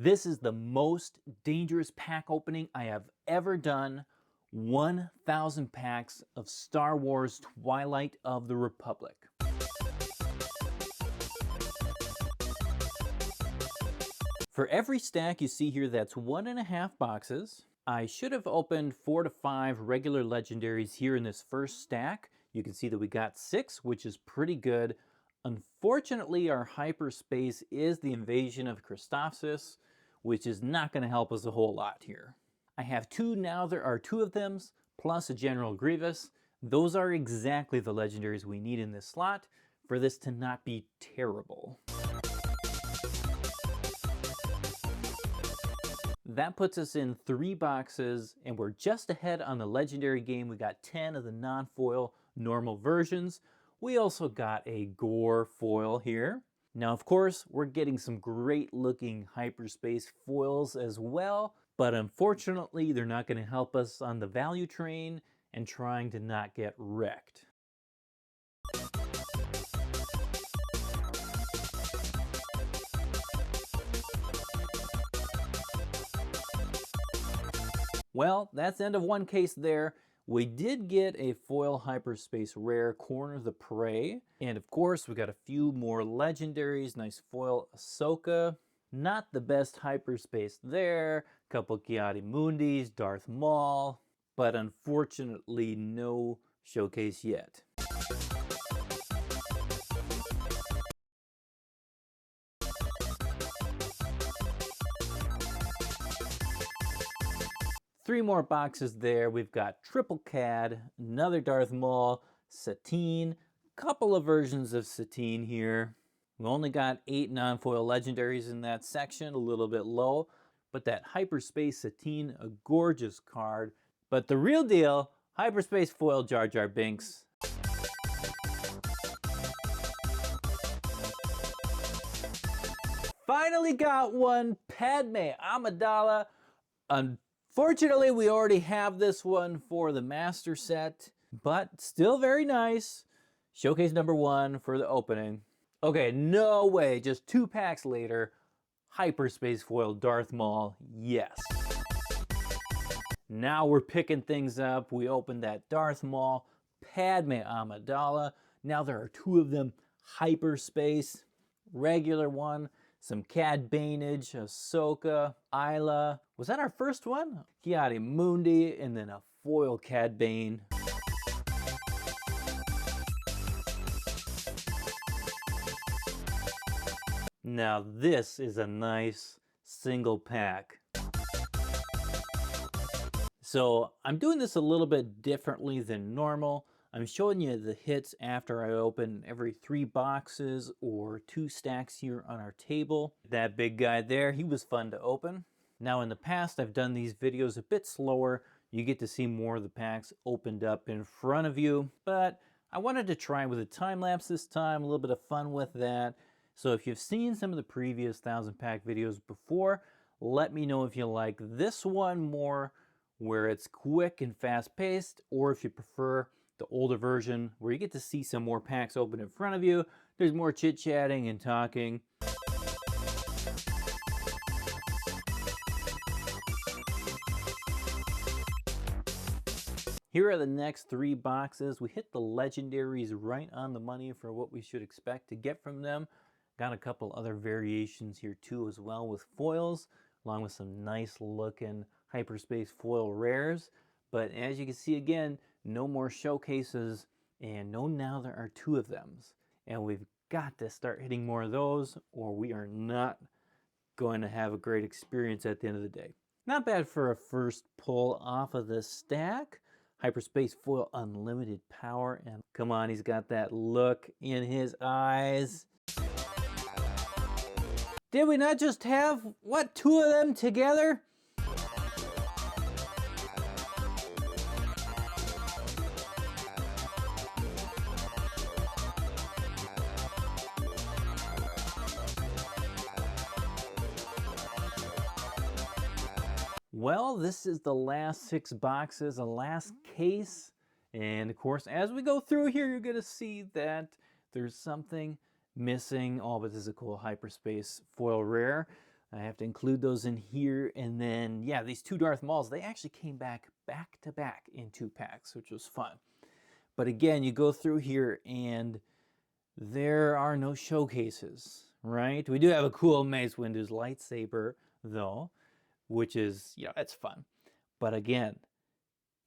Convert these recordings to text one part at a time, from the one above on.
This is the most dangerous pack opening I have ever done. 1,000 packs of Star Wars Twilight of the Republic. For every stack you see here, that's 1.5 boxes. I should have opened 4 to 5 regular legendaries here in this first stack. You can see that we got 6, which is pretty good. Unfortunately, our hyperspace is the invasion of Christophsis, which is not going to help us a whole lot here. I have 2 now. There are 2 of them, plus a General Grievous. Those are exactly the legendaries we need in this slot for this to not be terrible. That puts us in 3 boxes, and we're just ahead on the legendary game. We got 10 of the non-foil normal versions. We also got a Gore foil here. Now, of course, we're getting some great looking hyperspace foils as well, but unfortunately, they're not going to help us on the value train and trying to not get wrecked. Well, that's the end of one case there. We did get a foil hyperspace rare, Corner the Prey. And of course, we got a few more legendaries. Nice foil Ahsoka. Not the best hyperspace there. Couple Ki-Adi-Mundis, Darth Maul. But unfortunately, no showcase yet. Three more boxes there. We've got Triple Cad, another Darth Maul, Satine, couple of versions of Satine here. We only got 8 non-foil legendaries in that section, a little bit low, but that Hyperspace Satine, a gorgeous card. But the real deal, Hyperspace foil Jar Jar Binks. Finally got one, Padme Amidala. Unfortunately, we already have this one for the master set, but still very nice. Showcase number 1 for the opening. Okay, no way, just 2 packs later, Hyperspace foil Darth Maul, yes. Now we're picking things up. We opened that Darth Maul, Padme Amidala. Now there are 2 of them, Hyperspace, regular one. Some Cad Baneage, Ahsoka, Isla. Was that our first one? Ki-Adi-Mundi, and then a foil Cad Bane. Now this is a nice single pack. So I'm doing this a little bit differently than normal. I'm showing you the hits after I open every 3 boxes or 2 stacks here on our table. That big guy there, he was fun to open. Now in the past, I've done these videos a bit slower. You get to see more of the packs opened up in front of you, but I wanted to try with a time lapse this time, a little bit of fun with that. So if you've seen some of the previous 1,000 pack videos before, let me know if you like this one more, where it's quick and fast paced, or if you prefer the older version where you get to see some more packs open in front of you. There's more chit-chatting and talking. Here are the next 3 boxes. We hit the legendaries right on the money for what we should expect to get from them. Got a couple other variations here too as well with foils, along with some nice looking hyperspace foil rares. But as you can see again, no more showcases, and now there are 2 of them. And we've got to start hitting more of those, or we are not going to have a great experience at the end of the day. Not bad for a first pull off of this stack. Hyperspace foil unlimited power, and come on, he's got that look in his eyes. Did we not just have, what, 2 of them together? Well, this is the last 6 boxes, the last case. And of course, as we go through here, you're gonna see that there's something missing. Oh, but this is a cool hyperspace foil rare. I have to include those in here. And then, yeah, these two Darth Mauls, they actually came back to back in 2 packs, which was fun. But again, you go through here and there are no showcases, right? We do have a cool Mace Windu's lightsaber, though, which is, you know, it's fun. But again,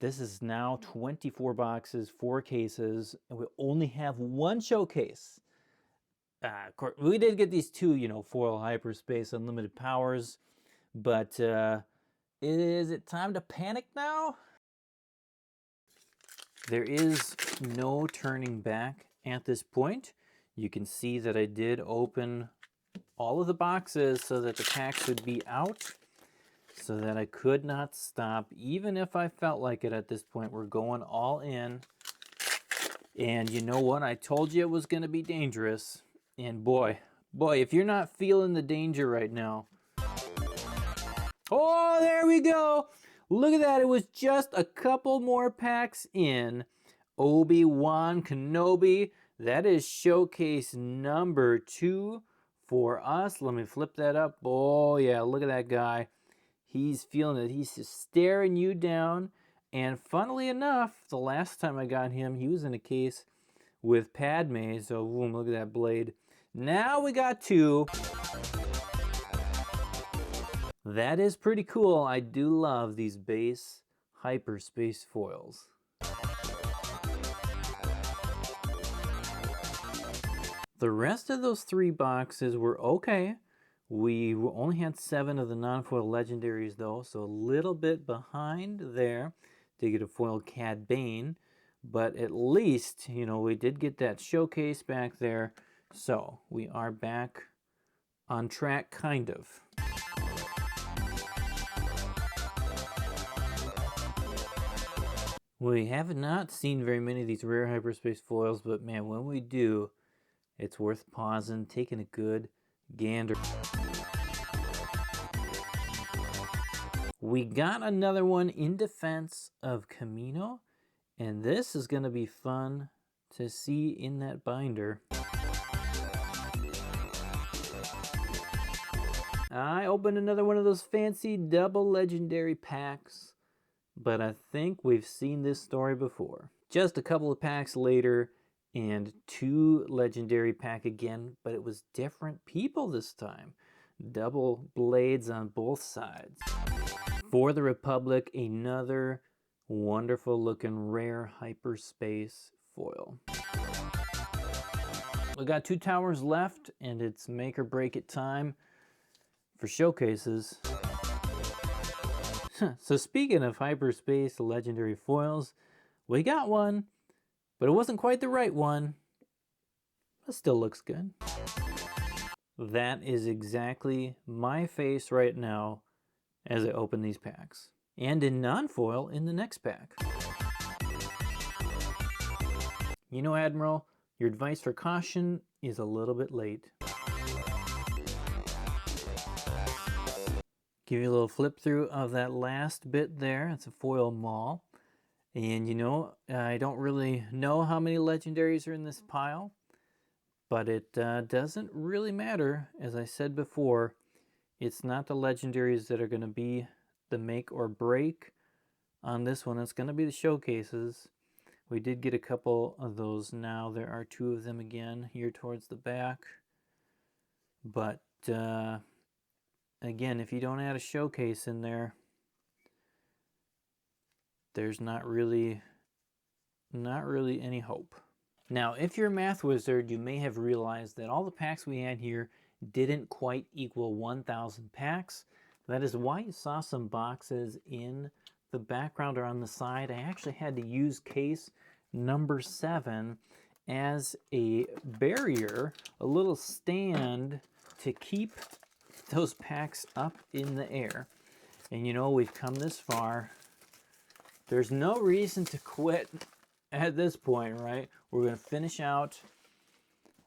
this is now 24 boxes, 4 cases, and we only have 1 showcase. Of course, we did get these 2, you know, foil hyperspace, unlimited powers, but is it time to panic now? There is no turning back at this point. You can see that I did open all of the boxes so that the packs would be out, so that I could not stop, even if I felt like it at this point. We're going all in. And you know what? I told you it was going to be dangerous. And boy, if you're not feeling the danger right now. Oh, there we go. Look at that. It was just a couple more packs in. Obi-Wan Kenobi. That is showcase number 2 for us. Let me flip that up. Oh, yeah. Look at that guy. He's feeling it. He's just staring you down. And funnily enough, the last time I got him, he was in a case with Padme. So, boom, look at that blade. Now we got 2. That is pretty cool. I do love these base hyperspace foils. The rest of those 3 boxes were okay. We only had 7 of the non-foil legendaries though, so a little bit behind there to get a foil Cad Bane. But at least, you know, we did get that showcase back there. So we are back on track, kind of. We have not seen very many of these rare hyperspace foils, but man, when we do, it's worth pausing, taking a good gander. We got another one in defense of Camino, and this is going to be fun to see in that binder. I opened another one of those fancy double legendary packs, but I think we've seen this story before. Just a couple of packs later, and 2 legendary pack again, but it was different people this time. Double blades on both sides. For the Republic, another wonderful looking rare hyperspace foil. We got 2 towers left, and it's make or break it time for showcases. So speaking of hyperspace legendary foils, we got one, but it wasn't quite the right one. It still looks good. That is exactly my face right now as I open these packs. And in non-foil in the next pack. You know, Admiral, your advice for caution is a little bit late. Give you a little flip through of that last bit there. It's a foil Maul. And you know, I don't really know how many legendaries are in this pile, but it doesn't really matter. As I said before, it's not the legendaries that are going to be the make or break on this one. It's going to be the showcases. We did get a couple of those now. There are 2 of them again here towards the back. But again, if you don't add a showcase in there, there's not really any hope. Now, if you're a math wizard, you may have realized that all the packs we had here didn't quite equal 1,000 packs. That is why you saw some boxes in the background or on the side. I actually had to use case number 7 as a barrier, a little stand to keep those packs up in the air. And you know, we've come this far. There's no reason to quit at this point, right? We're going to finish out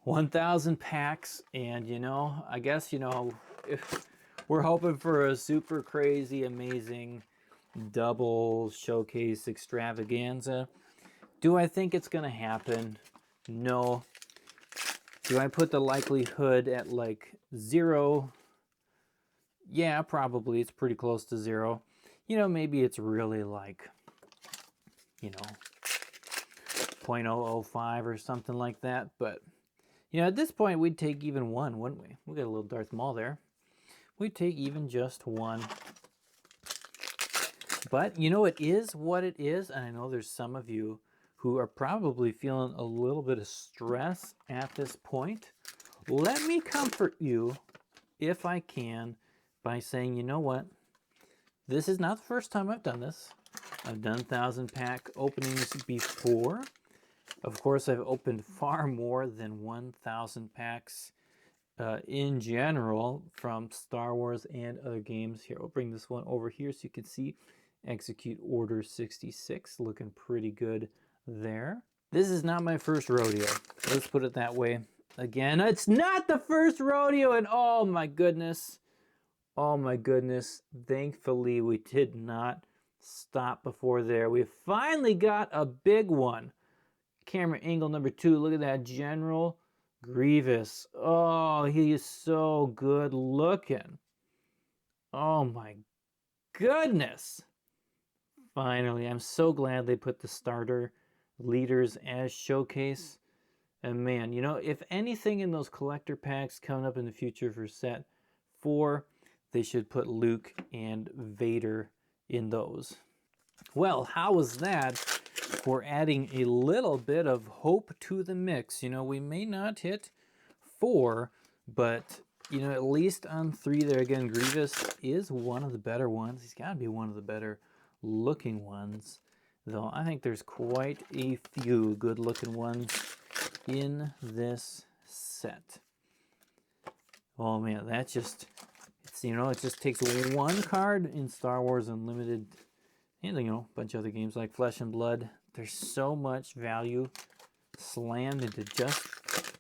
1,000 packs, and you know, I guess, you know, if we're hoping for a super crazy, amazing double showcase extravaganza. Do I think it's going to happen? No. Do I put the likelihood at like 0? Yeah, probably. It's pretty close to 0. You know, maybe it's really like, you know, 0.005 or something like that. But, you know, at this point, we'd take even 1, wouldn't we? We got a little Darth Maul there. We'd take even just 1. But, you know, it is what it is. And I know there's some of you who are probably feeling a little bit of stress at this point. Let me comfort you, if I can, by saying, you know what? This is not the first time I've done this. I've done 1,000 pack openings before. Of course, I've opened far more than 1,000 packs in general from Star Wars and other games. Here, I'll bring this one over here so you can see Execute Order 66, looking pretty good there. This is not my first rodeo. Let's put it that way. Again, it's not the first rodeo, and oh my goodness. Oh my goodness. Thankfully, we did not stop before there. We finally got a big one. Camera angle number 2. Look at that, General Grievous. Oh, he is so good looking. Oh my goodness. Finally, I'm so glad they put the starter leaders as showcase. And man, you know, if anything in those collector packs coming up in the future for set 4, they should put Luke and Vader in those. Well, how was that for adding a little bit of hope to the mix? You know, we may not hit 4, but, you know, at least on 3 there again, Grievous is one of the better ones. He's got to be one of the better looking ones, though I think there's quite a few good looking ones in this set. Oh man, that just, it's, you know, it just takes 1 card in Star Wars Unlimited and, you know, a bunch of other games like Flesh and Blood. There's so much value slammed into just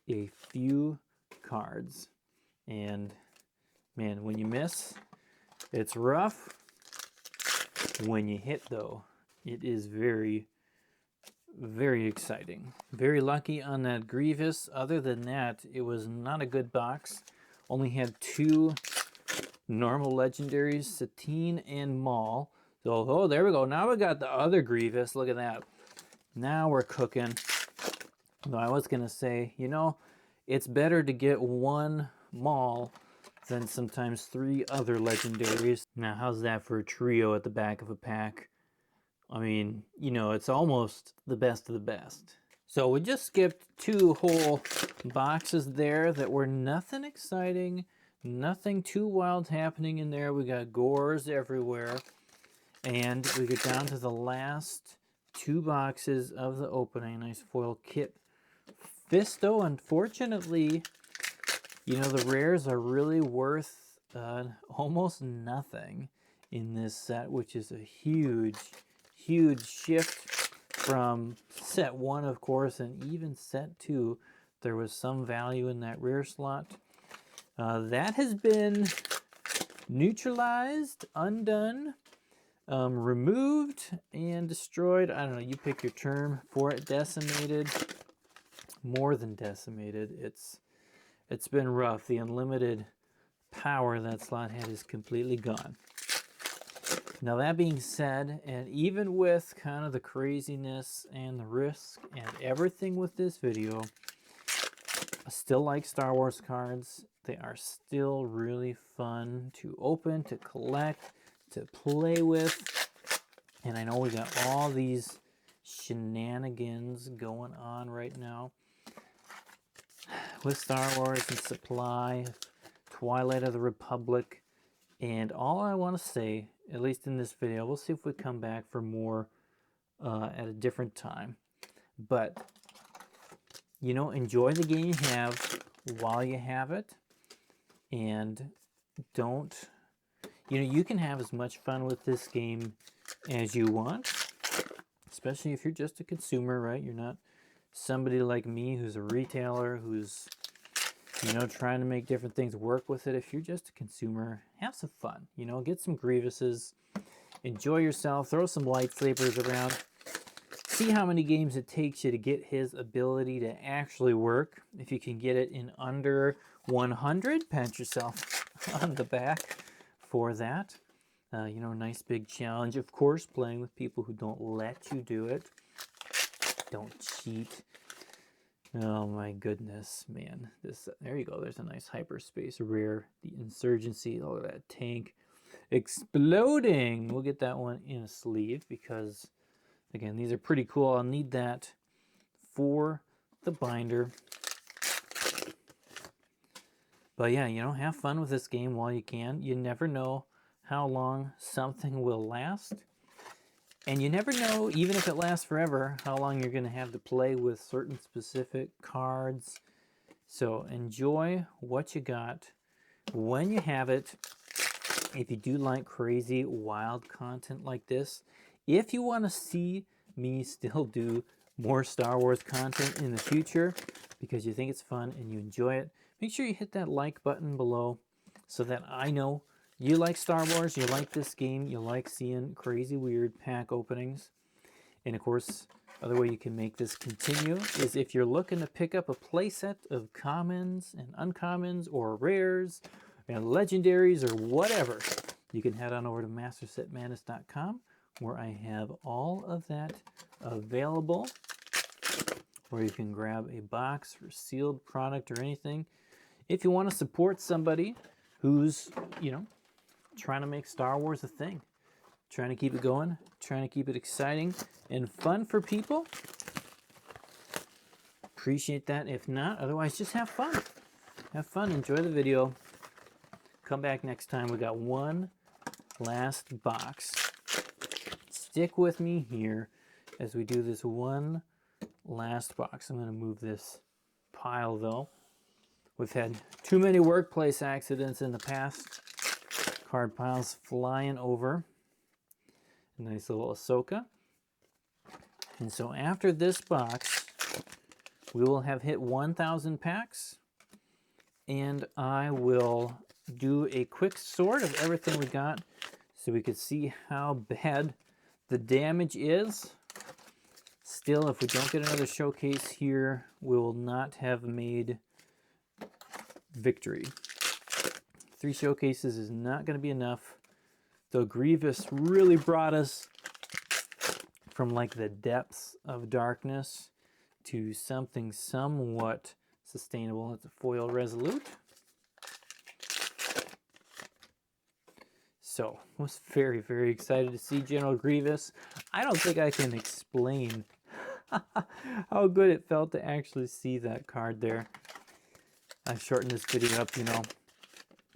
a few cards. And man, when you miss, it's rough. When you hit, though, it is very, very exciting. Very lucky on that Grievous. Other than that, it was not a good box. Only had 2 normal legendaries, Satine and Maul. So, oh, there we go. Now we got the other Grievous. Look at that. Now we're cooking. Though I was going to say, you know, it's better to get 1 Maul than sometimes 3 other legendaries. Now, how's that for a trio at the back of a pack? I mean, you know, it's almost the best of the best. So we just skipped 2 whole boxes there that were nothing exciting, nothing too wild happening in there. We got gores everywhere. And we get down to the last 2 boxes of the opening. Nice foil kit. Fisto, unfortunately, you know, the rares are really worth almost nothing in this set, which is a huge, huge shift from set 1, of course, and even set 2. There was some value in that rare slot. That has been neutralized, undone, removed, and destroyed. I don't know, you pick your term for it. Decimated, more than decimated. It's been rough. The unlimited power that slot had is completely gone. Now that being said, and even with kind of the craziness and the risk and everything with this video, I still like Star Wars cards. They are still really fun to open, to collect, to play with. And I know we got all these shenanigans going on right now with Star Wars and supply, Twilight of the Republic, and all I want to say, at least in this video, we'll see if we come back for more at a different time, but you know, enjoy the game you have while you have it, and don't, you know, you can have as much fun with this game as you want, especially if you're just a consumer, right? You're not somebody like me who's a retailer, who's, you know, trying to make different things work with it. If you're just a consumer, have some fun, you know, get some Grievouses, enjoy yourself, throw some lightsabers around, see how many games it takes you to get his ability to actually work. If you can get it in under 100, pat yourself on the back for that. You know, nice big challenge. Of course, playing with people who don't let you do it. Don't cheat. Oh my goodness, man. There you go. There's a nice hyperspace rare. The Insurgency. Oh, that tank exploding. We'll get that one in a sleeve because, again, these are pretty cool. I'll need that for the binder. But yeah, you know, have fun with this game while you can. You never know how long something will last. And you never know, even if it lasts forever, how long you're going to have to play with certain specific cards. So enjoy what you got when you have it. If you do like crazy, wild content like this, if you want to see me still do more Star Wars content in the future because you think it's fun and you enjoy it, make sure you hit that like button below so that I know you like Star Wars, you like this game, you like seeing crazy weird pack openings. And of course, other way you can make this continue is if you're looking to pick up a playset of commons and uncommons or rares and legendaries or whatever, you can head on over to mastersetmadness.com where I have all of that available, or you can grab a box for sealed product or anything. If you want to support somebody who's, you know, trying to make Star Wars a thing, trying to keep it going, trying to keep it exciting and fun for people, appreciate that. If not, otherwise just have fun. Have fun, enjoy the video. Come back next time. We got one last box. Stick with me here as we do this one last box. I'm going to move this pile though. We've had too many workplace accidents in the past. Card piles flying over. A nice little Ahsoka. And so after this box, we will have hit 1,000 packs. And I will do a quick sort of everything we got so we could see how bad the damage is. Still, if we don't get another showcase here, we will not have made victory. 3 showcases is not going to be enough. Though Grievous really brought us from like the depths of darkness to something somewhat sustainable. It's a foil Resolute. So, I was very, very excited to see General Grievous. I don't think I can explain how good it felt to actually see that card there. I've shortened this video up, you know.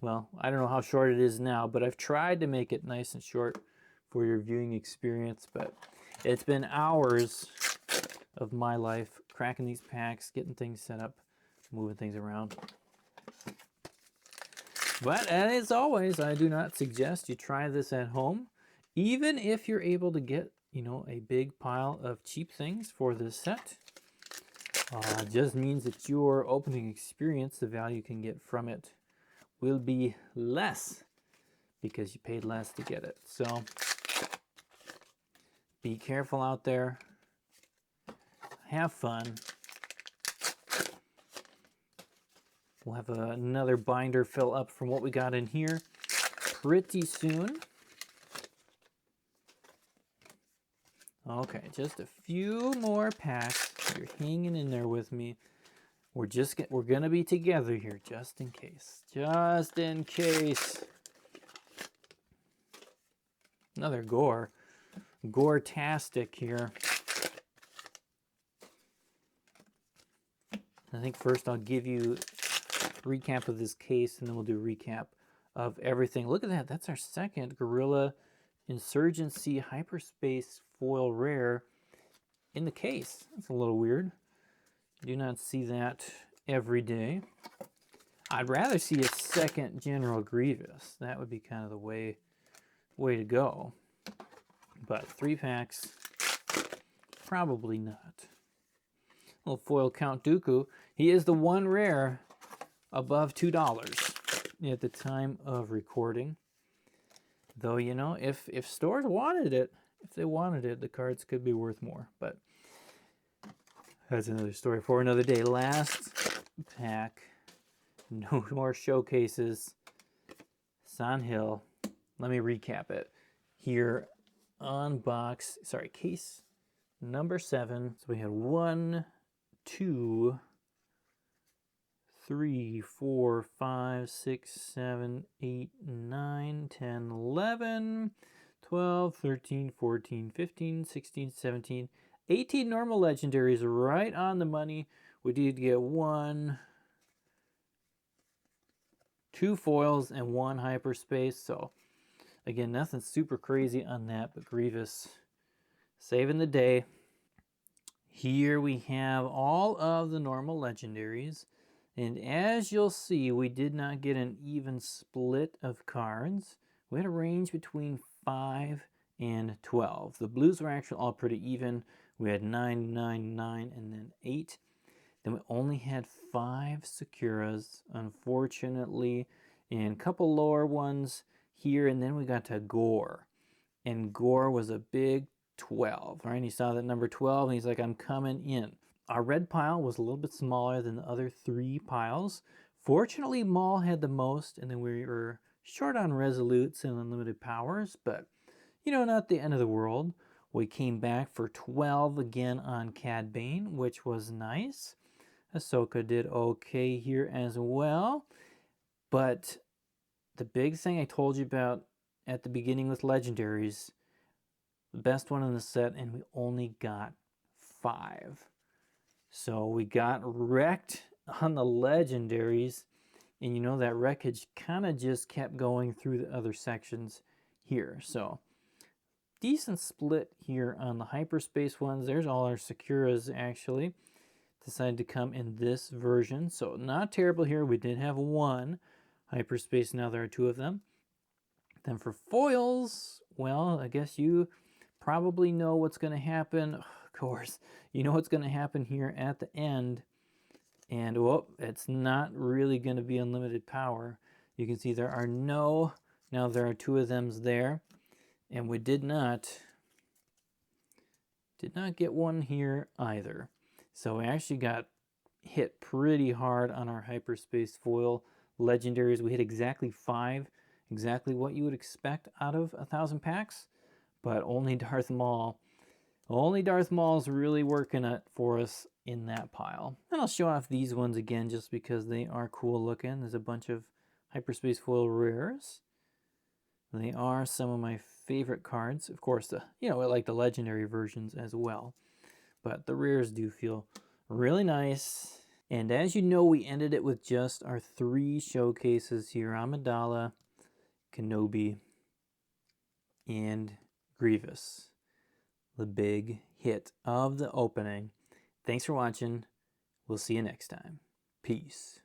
Well, I don't know how short it is now, but I've tried to make it nice and short for your viewing experience. But it's been hours of my life cracking these packs, getting things set up, moving things around. But as always, I do not suggest you try this at home. Even if you're able to get, you know, a big pile of cheap things for this set, just means that your opening experience, the value you can get from it, will be less because you paid less to get it. So be careful out there. Have fun. We'll have another binder fill up from what we got in here pretty soon. Okay, just a few more packs. You're hanging in there with me. We're gonna be together here, just in case. Just in case. Another gore. Gore-tastic here. I think first I'll give you a recap of this case, and then we'll do a recap of everything. Look at that. That's our second Guerrilla Insurgency Hyperspace Foil Rare in the case. That's a little weird. Do not see that every day. I'd rather see a second General Grievous. That would be kind of the way to go. But 3 packs, probably not. Little foil Count Dooku. He is the one rare above $2 at the time of recording. Though, you know, if stores wanted it, if they wanted it, the cards could be worth more. But that's another story for another day. Last pack. No more showcases. San Hill. let me recap it. Here on case number 7. So we had 1, 2, 3, 4, 5, 6, 7, 8, 9, 10, 11, 12, 13, 14, 15, 16, 17, 18 normal legendaries, right on the money. We did get 1, 2 foils, and 1 hyperspace. So again, nothing super crazy on that, but Grievous saving the day. Here we have all of the normal legendaries. And as you'll see, we did not get an even split of cards. We had a range between 5 and 12. The blues were actually all pretty even. We had 9, 9, 9, and then 8. Then we only had 5 Sakuras, unfortunately, and a couple lower ones here. And then we got to Gore. And Gore was a big 12, right? He saw that number 12, and he's like, I'm coming in. Our red pile was a little bit smaller than the other 3 piles. Fortunately, Maul had the most, and then we were short on Resolutes and Unlimited Powers, but, you know, not the end of the world. We came back for 12 again on Cad Bane, which was nice. Ahsoka did okay here as well. But the big thing I told you about at the beginning with legendaries, the best one in the set, and we only got 5. So we got wrecked on the legendaries, and you know that wreckage kind of just kept going through the other sections here. So decent split here on the hyperspace ones. There's all our Sakuras actually. Decided to come in this version, so not terrible here. We did have 1 hyperspace, now there are 2 of them. Then for foils, well, I guess you probably know what's going to happen. Of course, you know what's going to happen here at the end. And, well, it's not really going to be unlimited power. You can see there are no, now there are 2 of them there. And we did not get 1 here either. So we actually got hit pretty hard on our hyperspace foil legendaries. We hit exactly 5, exactly what you would expect out of 1,000 packs. But only Darth Maul. Only Darth Maul's really working it for us in that pile. And I'll show off these ones again just because they are cool looking. There's a bunch of hyperspace foil rares. They are some of my favorite cards. Of course, I like the legendary versions as well. But the rares do feel really nice. And as you know, we ended it with just our 3 showcases here: Amidala, Kenobi, and Grievous. The big hit of the opening. Thanks for watching. We'll see you next time. Peace.